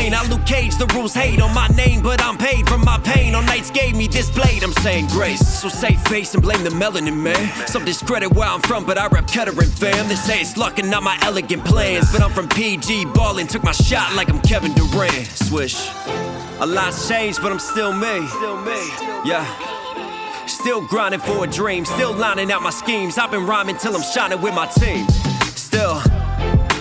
brain. I Luke Cage, the rules hate on my name, but I'm paid from my pain. On nights gave me this blade, I'm saying grace. So save face and blame the melanin, man. Some discredit where I'm from, but I rep Kettering, fam. They say it's luck and not my elegant plans, but I'm from PG, ballin', took my shot like I'm Kevin Durant. Swish. A lot's changed, but I'm still me. Yeah. Still grinding for a dream, still lining out my schemes. I've been rhyming till I'm shining with my team. Still.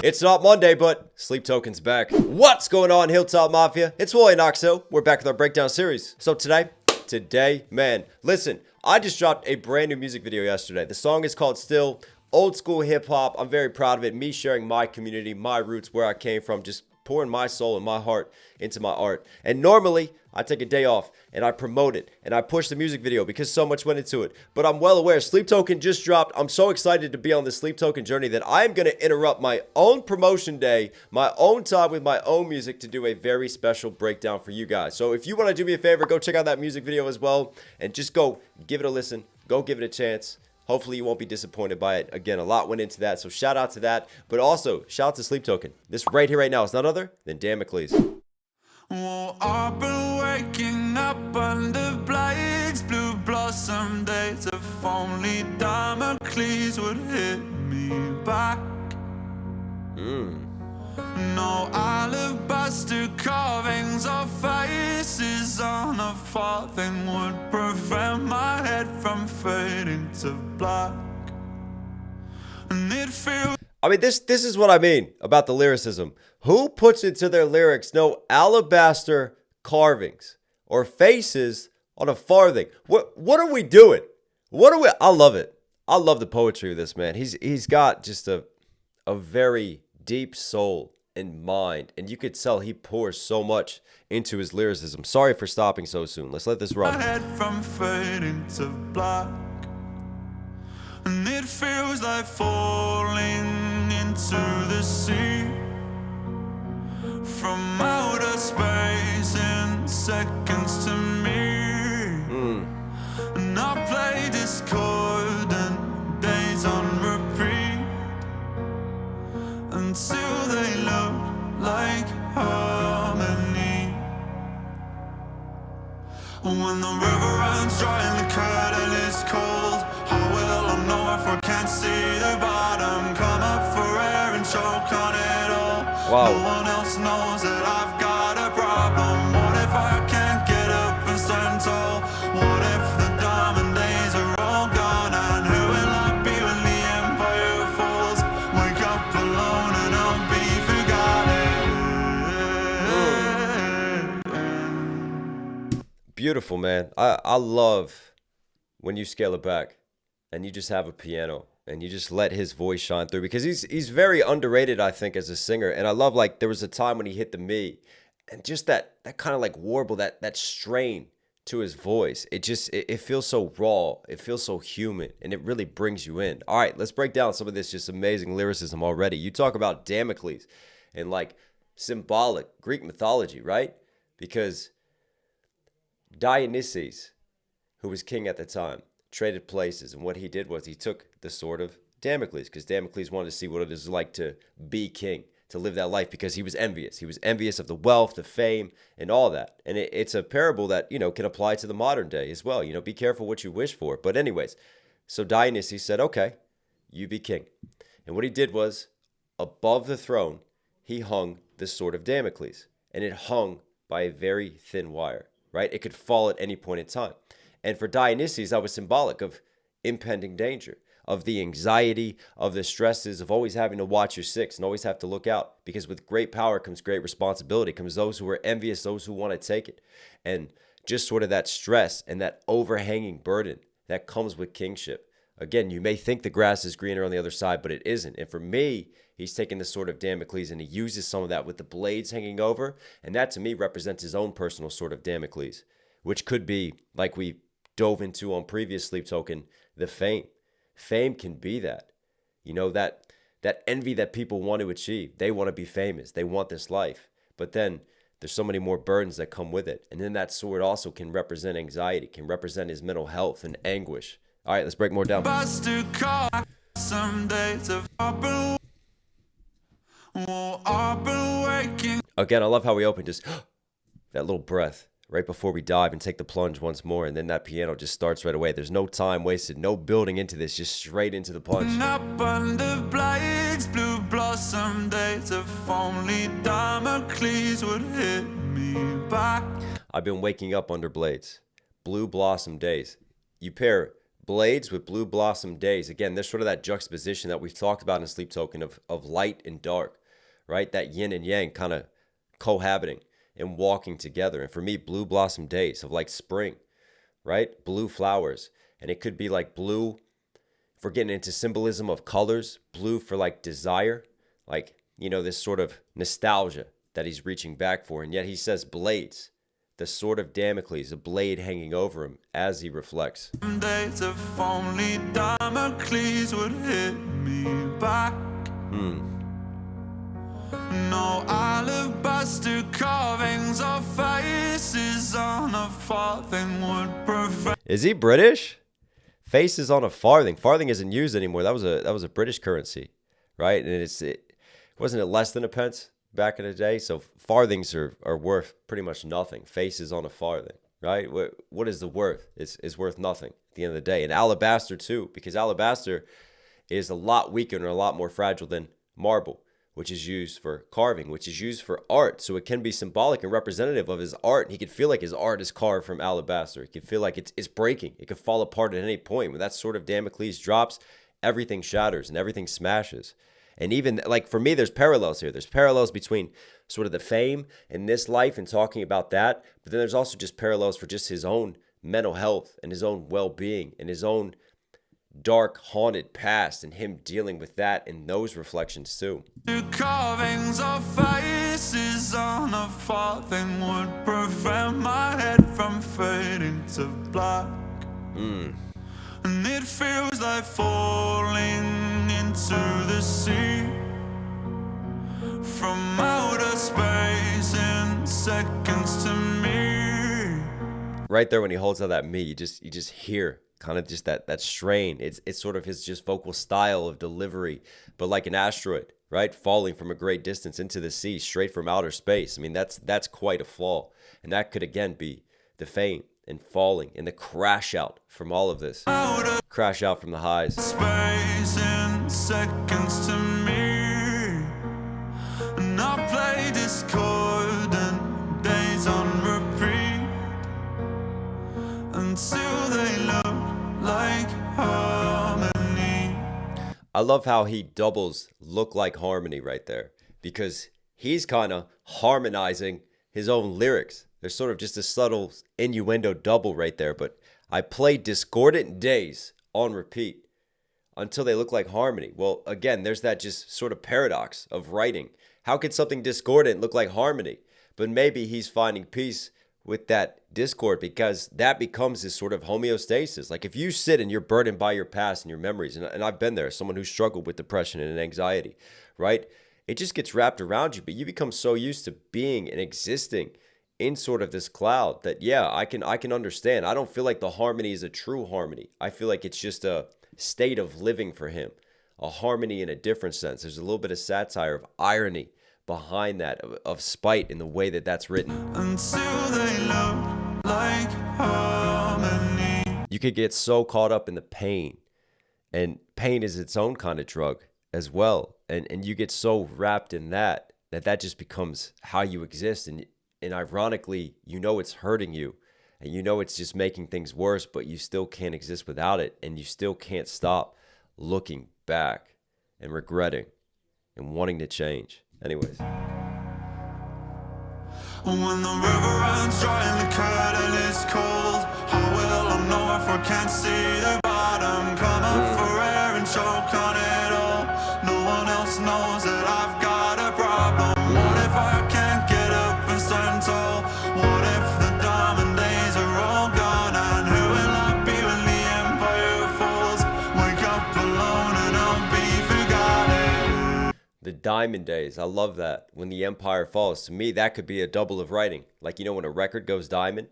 It's not Monday, but Sleep Token's back. What's going on, Hilltop Mafia? It's Wally Knox Hill. We're back with our breakdown series. So today, man, listen, I just dropped a brand new music video yesterday. The song is called Still. Old school hip hop. I'm very proud of it. Me sharing my community, my roots, where I came from, just pouring my soul and my heart into my art. And normally, I take a day off and I promote it and I push the music video because so much went into it. But I'm well aware Sleep Token just dropped. I'm so excited to be on the Sleep Token journey that I'm going to interrupt my own promotion day, my own time with my own music to do a very special breakdown for you guys. So if you want to do me a favor, go check out that music video as well and just go give it a listen. Go give it a chance. Hopefully you won't be disappointed by it. Again, a lot went into that, so shout out to that. But also, shout out to Sleep Token. This right here, right now, is none other than Damocles. Oh, I've been waking up under blades, blue blossom days. If only Damocles would hit me back. No alabaster carvings or faces on a farthing would prevent my head from fading to black. And it feels, I mean, this is what I mean about the lyricism. Who puts into their lyrics no alabaster carvings or faces on a farthing? What are we doing? I love it. I love the poetry of this man. He's got just a very deep soul and mind, and you could tell he pours so much into his lyricism. Sorry for stopping so soon. Let's let this run. my head from fading to black. And it feels like falling into the sea from outer space in seconds to me. And I play discordant days on repeat until they look like harmony. When the river runs dry and the curtain is cold, how will I know if I can't see the bottom? Come up for air and choke on it all. Wow. No one else knows that I've got a problem. What if I can't get up and stand tall? What if the diamond days are all gone? And who will I be when the empire falls? Wake up alone and I'll be forgotten. Beautiful, man. I love when you scale it back and you just have a piano and you just let his voice shine through, because he's very underrated, I think, as a singer. And I love, like, there was a time when he hit the me and just that kind of like warble, that strain to his voice. It feels so raw. It feels so human, and it really brings you in. All right, let's break down some of this just amazing lyricism already. You talk about Damocles and like symbolic Greek mythology, right? Because Dionysus, who was king at the time, traded places, and what he did was he took the sword of Damocles, because Damocles wanted to see what it is like to be king, to live that life, because he was envious. He was envious of the wealth, the fame, and all that. And it's a parable that, can apply to the modern day as well. Be careful what you wish for. But anyways, so Dionysus said, okay, you be king. And what he did was, above the throne, he hung the sword of Damocles, and it hung by a very thin wire, right? It could fall at any point in time. And for Dionysus, that was symbolic of impending danger, of the anxiety, of the stresses, of always having to watch your six and always have to look out. Because with great power comes great responsibility, comes those who are envious, those who want to take it. And just sort of that stress and that overhanging burden that comes with kingship. Again, you may think the grass is greener on the other side, but it isn't. And for me, he's taking the sword of Damocles and he uses some of that with the blades hanging over. And that to me represents his own personal sword of Damocles, which could be, like we dove into on previous Sleep Token, the fame. Fame can be that. That envy that people want to achieve. They want to be famous. They want this life. But then there's so many more burdens that come with it. And then that sword also can represent anxiety, can represent his mental health and anguish. All right, let's break more down. Again, I love how we open just that little breath right before we dive and take the plunge once more. And then that piano just starts right away. There's no time wasted, no building into this, just straight into the punch. Up under blades, blue blossom days. If only Damocles would hit me back. I've been waking up under blades. Blue blossom days. You pair blades with blue blossom days. Again, there's sort of that juxtaposition that we've talked about in Sleep Token of light and dark, right? That yin and yang kind of cohabiting and walking together. And for me, blue blossom days of like spring, right? Blue flowers. And it could be like blue, if we're getting into symbolism of colors, blue for like desire, like, you know, this sort of nostalgia that he's reaching back for. And yet he says blades, the sword of Damocles, a blade hanging over him as he reflects. Days if only Damocles would hit me back. No alabaster carvings or faces on a farthing would prevent. Is he British? Faces on a farthing. Farthing isn't used anymore. That was a British currency, right? And it wasn't it less than a pence back in the day? So farthings are worth pretty much nothing. Faces on a farthing, right? What is the worth? It's worth nothing at the end of the day. And alabaster too, because alabaster is a lot weaker and a lot more fragile than marble, which is used for carving, which is used for art. So it can be symbolic and representative of his art. He could feel like his art is carved from alabaster. He could feel like it's breaking. It could fall apart at any point. When that sword of Damocles drops, everything shatters and everything smashes. And even, like, for me, there's parallels here. There's parallels between sort of the fame in this life and talking about that. But then there's also just parallels for just his own mental health and his own well-being and his own dark, haunted past and him dealing with that and those reflections too. Carvings of faces on a farthing would prevent my head from fading to black. And it feels like falling into the sea from outer space in seconds to me. Right there when he holds out that me, you just hear kind of just that strain. It's sort of his just vocal style of delivery, but like an asteroid, right? Falling from a great distance into the sea, straight from outer space. I mean, that's quite a fall. And that could again be the fame and falling and the crash out from all of this. Crash out from the highs. Space in seconds to me. And I play discordant days on repeat until they look like harmony. I love how he doubles look like harmony right there, because he's kind of harmonizing his own lyrics. There's sort of just a subtle innuendo double right there, but I play discordant days on repeat until they look like harmony. Well, again, there's that just sort of paradox of writing. How could something discordant look like harmony? But maybe he's finding peace with that discord, because that becomes his sort of homeostasis. Like if you sit and you're burdened by your past and your memories, and I've been there, someone who struggled with depression and anxiety, right? It just gets wrapped around you, but you become so used to being and existing in sort of this cloud that, yeah, I can understand. I don't feel like the harmony is a true harmony. I feel like it's just a state of living for him, a harmony in a different sense. There's a little bit of satire, of irony behind that, of spite in the way that that's written. Until they look like harmony. You could get so caught up in the pain, and pain is its own kind of drug as well. And you get so wrapped in that just becomes how you exist. And ironically, you know it's hurting you, and you know it's just making things worse, but you still can't exist without it. And you still can't stop looking back and regretting and wanting to change. Anyways. When the river runs dry and the curtain is cold, how will I know if I can't see the bottom? Come up for air and choke on it all. No one else knows that I've got a problem. What if I can't get up and stand tall? What if the diamond days are all gone? And who will I be when the empire falls? Wake up alone and I'll be forgotten. The diamond days, I love that. When the empire falls, to me, that could be a double of writing. Like, you know, when a record goes diamond,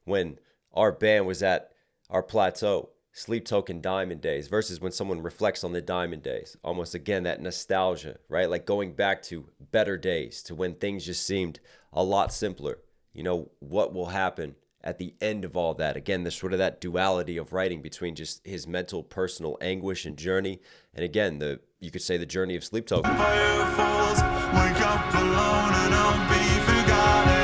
when our band was at our plateau Sleep Token diamond days versus when someone reflects on the diamond days. Almost again, that nostalgia, right? Like going back to better days, to when things just seemed a lot simpler. You know, what will happen at the end of all that? Again, there's sort of that duality of writing between just his mental, personal anguish and journey. And again, you could say the journey of Sleep Token. Firefalls, wake up alone and I'll be forgotten.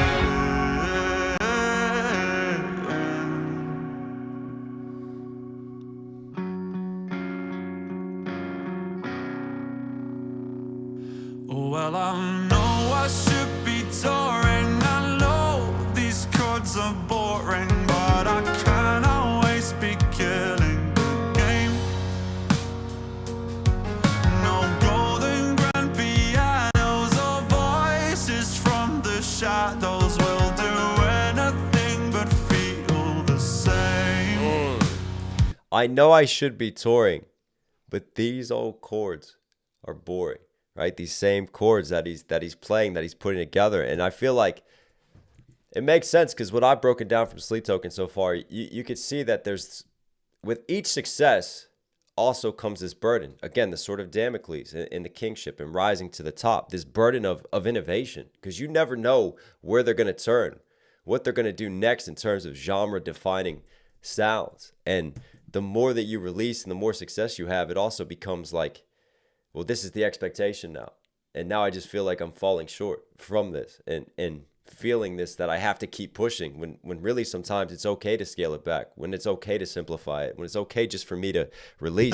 Well, I know I should be touring. I know these chords are boring, but I can't always be killing the game. No golden grand pianos or voices from the shadows will do anything but feel the same. I know I should be touring, but these old chords are boring. Right, these same chords that he's playing, that he's putting together, and I feel like it makes sense because what I've broken down from Sleep Token so far, you could see that there's, with each success, also comes this burden. Again, the sort of Damocles in the kingship and rising to the top. This burden of innovation, because you never know where they're going to turn, what they're going to do next in terms of genre-defining sounds. And the more that you release and the more success you have, it also becomes like, well, this is the expectation now. And now I just feel like I'm falling short from this and feeling this, that I have to keep pushing when really sometimes it's okay to scale it back, when it's okay to simplify it, when it's okay just for me to release.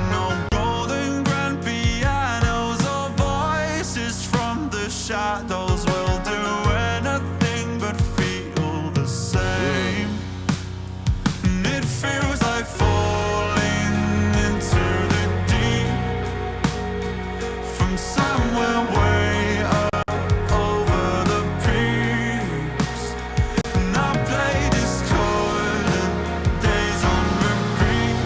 No golden grand pianos or voices from the shadows will do anything but feel the same. And it feels like falling into the deep from somewhere way up over the peaks. And I play this chord and days on repeat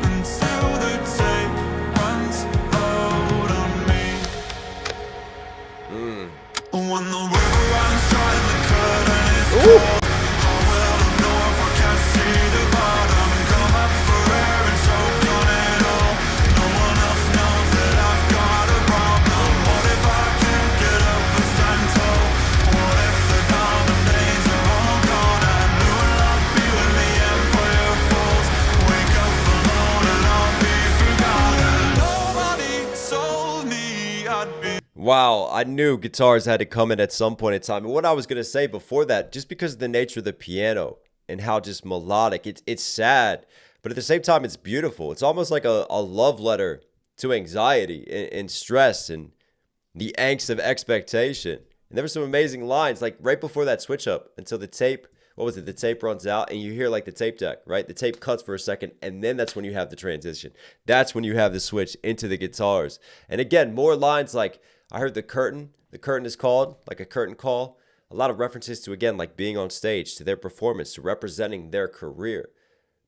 until the tape runs out on me. When the river runs dry and the curtain is cold, how will I know if I can't see the bottom? Come up for air and choke on it all. No one else knows that I've got a problem. What if I can't get up and stand tall? What if the diamond days are all gone? I knew I'd be when the empire falls. Wake up alone and I'll be forgotten. Nobody told me I'd be. Wow, I knew guitars had to come in at some point in time. And what I was going to say before that, just because of the nature of the piano and how just melodic, it's sad, but at the same time, it's beautiful. It's almost like a love letter to anxiety and stress and the angst of expectation. And there were some amazing lines, like right before that switch up until the tape, the tape runs out and you hear like the tape deck, right? The tape cuts for a second and then that's when you have the transition. That's when you have the switch into the guitars. And again, more lines like, I heard the curtain is called, like a curtain call. A lot of references to, again, like being on stage, to their performance, to representing their career.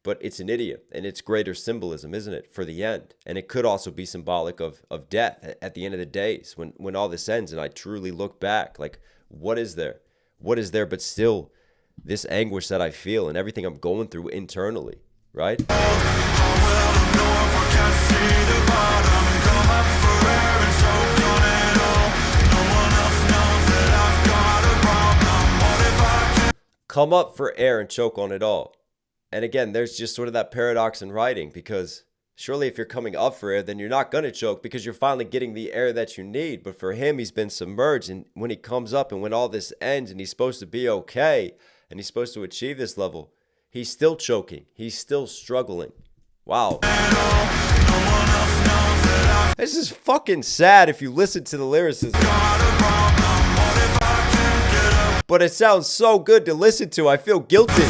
But it's an idiom, and it's greater symbolism, isn't it, for the end? And it could also be symbolic of death at the end of the days, when all this ends, and I truly look back, like, what is there? What is there but still this anguish that I feel and everything I'm going through internally, right? Come up for air and choke on it all. And again, there's just sort of that paradox in writing, because surely if you're coming up for air, then you're not going to choke because you're finally getting the air that you need. But for him, he's been submerged. And when he comes up and when all this ends and he's supposed to be okay and he's supposed to achieve this level, he's still choking. He's still struggling. Wow. This is fucking sad if you listen to the lyricism. But it sounds so good to listen to. I feel guilty.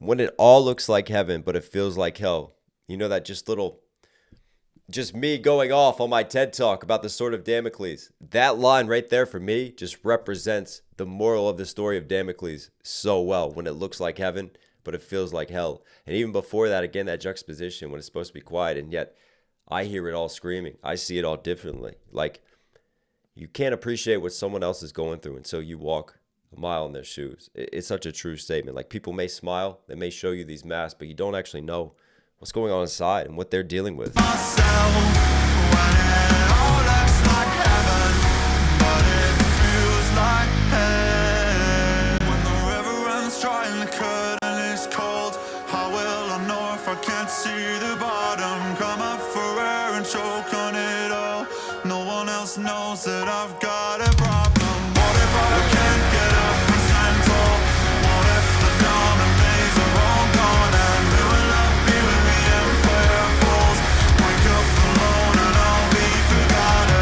when it all looks like heaven, but it feels like hell. You know, that just me going off on my TED Talk about the sword of Damocles. That line right there for me just represents the moral of the story of Damocles so well. When it looks like heaven, but it feels like hell. And even before that, again, that juxtaposition when it's supposed to be quiet, and yet I hear it all screaming. I see it all differently. Like, you can't appreciate what someone else is going through until you walk a mile in their shoes. It's such a true statement. Like, people may smile, they may show you these masks, but you don't actually know what's going on inside and what they're dealing with. Myself, when it all looks like heaven, but it feels like hell. When the river runs dry and the curtain is cold, how will I know if I can't see the bottom? Come up for air and choke on it all. No one else knows that I've got a problem. What if I can't get up and stand tall? What if the diamond days are all gone? And who will I be when the empire falls? Wake up alone and I'll be forgotten.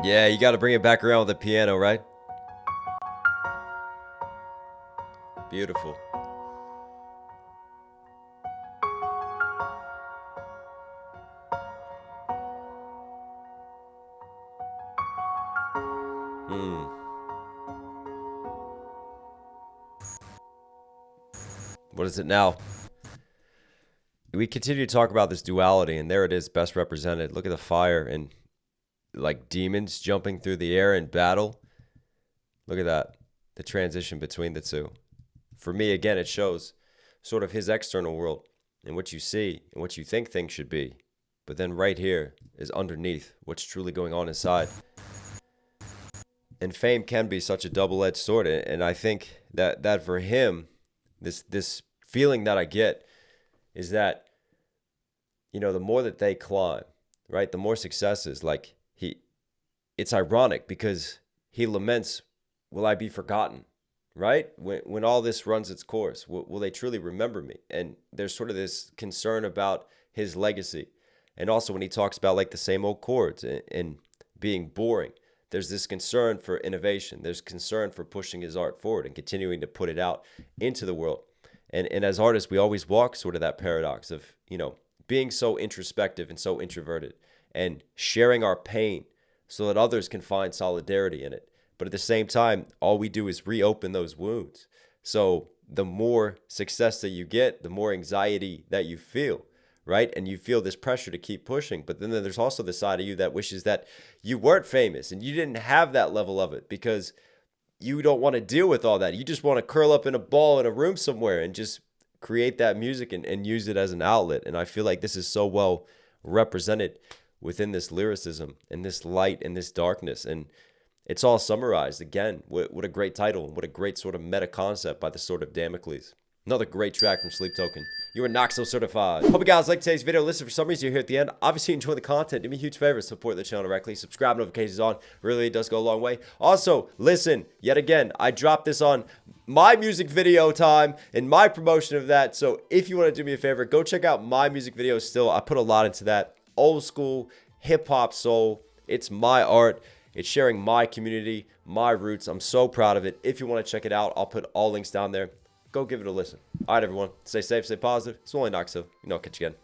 Yeah, you got to bring it back around with the piano, right? Beautiful. What is it now? We continue to talk about this duality, and there it is, best represented. Look at the fire and like demons jumping through the air in battle. Look at that, the transition between the two. For me, again, it shows sort of his external world and what you see and what you think things should be. But then right here is underneath what's truly going on inside. And fame can be such a double-edged sword. And I think that for him, this feeling that I get is that, you know, the more that they climb, right, the more successes, like it's ironic because he laments, will I be forgotten, right? When all this runs its course, will they truly remember me? And there's sort of this concern about his legacy. And also when he talks about like the same old chords and being boring, there's this concern for innovation. There's concern for pushing his art forward and continuing to put it out into the world. And as artists, we always walk sort of that paradox of, you know, being so introspective and so introverted and sharing our pain so that others can find solidarity in it. But at the same time, all we do is reopen those wounds. So the more success that you get, the more anxiety that you feel, right? And you feel this pressure to keep pushing. But then there's also the side of you that wishes that you weren't famous and you didn't have that level of it because you don't want to deal with all that. You just want to curl up in a ball in a room somewhere and just create that music and use it as an outlet. And I feel like this is so well represented within this lyricism and this light and this darkness. And it's all summarized again. What a great title. What a great sort of meta concept by the Sword of Damocles. Another great track from Sleep Token. You are Knox Hill certified. Hope you guys like today's video. Listen, for some reason you're here at the end. Obviously enjoy the content. Do me a huge favor. Support the channel directly. Subscribe, notifications on. Really does go a long way. Also, listen, yet again, I dropped this on my music video time and my promotion of that. So if you want to do me a favor, go check out my music videos still. I put a lot into that. Old school, hip hop soul. It's my art. It's sharing my community, my roots. I'm so proud of it. If you want to check it out, I'll put all links down there. Go give it a listen. All right, everyone. Stay safe, stay positive. It's only Knox Hill. You know, catch you again.